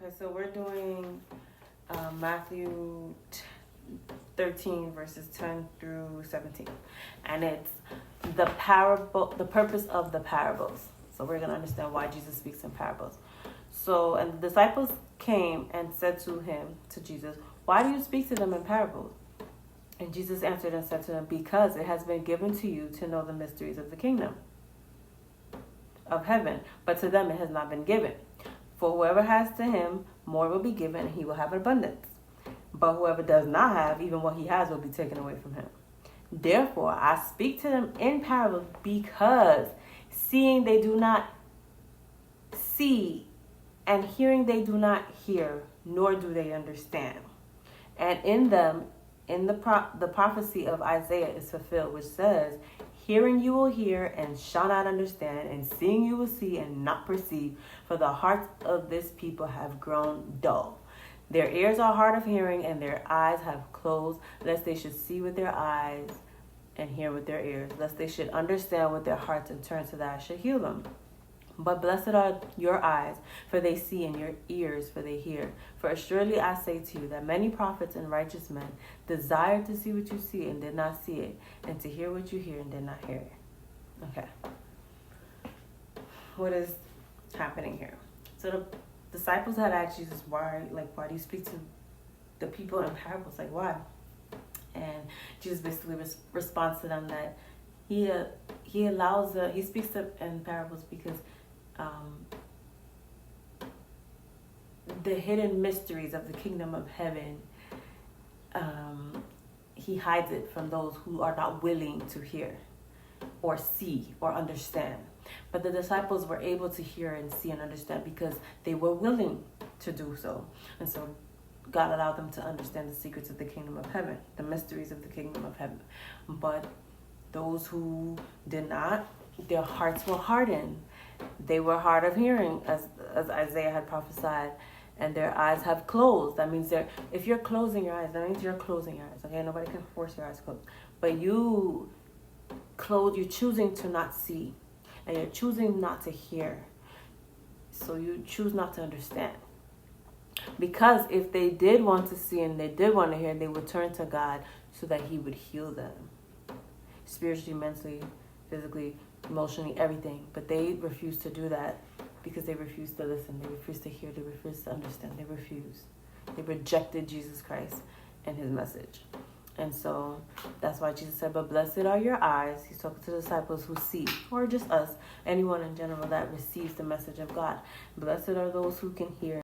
Okay, so we're doing Matthew 13 verses 10 through 17, and it's the purpose of the parables. So we're going to understand why Jesus speaks in parables. So, and the disciples came and said to Jesus, "Why do you speak to them in parables?" And Jesus answered and said to them, "Because it has been given to you to know the mysteries of the kingdom of heaven, but to them it has not been given. For whoever has, to him more will be given, and he will have abundance. But whoever does not have, even what he has will be taken away from him. Therefore I speak to them in parables, because seeing they do not see, and hearing they do not hear, nor do they understand. And in them, the prophecy of Isaiah is fulfilled, which says, hearing you will hear and shall not understand, and seeing you will see and not perceive, for the hearts of this people have grown dull. Their ears are hard of hearing, and their eyes have closed, lest they should see with their eyes and hear with their ears, lest they should understand with their hearts and turn, so that I should heal them. But blessed are your eyes, for they see, and your ears, for they hear. For assuredly I say to you that many prophets and righteous men desired to see what you see and did not see it, and to hear what you hear and did not hear it." Okay. What is happening here? So the disciples had asked Jesus, why do you speak to the people in parables? Like, why? And Jesus basically responds to them that he speaks in parables because the hidden mysteries of the kingdom of heaven, he hides it from those who are not willing to hear or see or understand. But the disciples were able to hear and see and understand because they were willing to do so. And so God allowed them to understand the secrets of the kingdom of heaven, the mysteries of the kingdom of heaven. But those who did not, their hearts were hardened. They were hard of hearing, as Isaiah had prophesied, and their eyes have closed. That means if you're closing your eyes, that means you're closing your eyes. Okay, nobody can force your eyes closed. But you're choosing to not see, and you're choosing not to hear. So you choose not to understand. Because if they did want to see and they did want to hear, they would turn to God so that he would heal them. Spiritually, mentally, physically, emotionally, everything. But they refuse to do that because they refuse to listen. They refuse to hear. They refuse to understand. They refuse. They rejected Jesus Christ and his message. And so that's why Jesus said, "But blessed are your eyes." He's talking to the disciples who see, or just us, anyone in general that receives the message of God. Blessed are those who can hear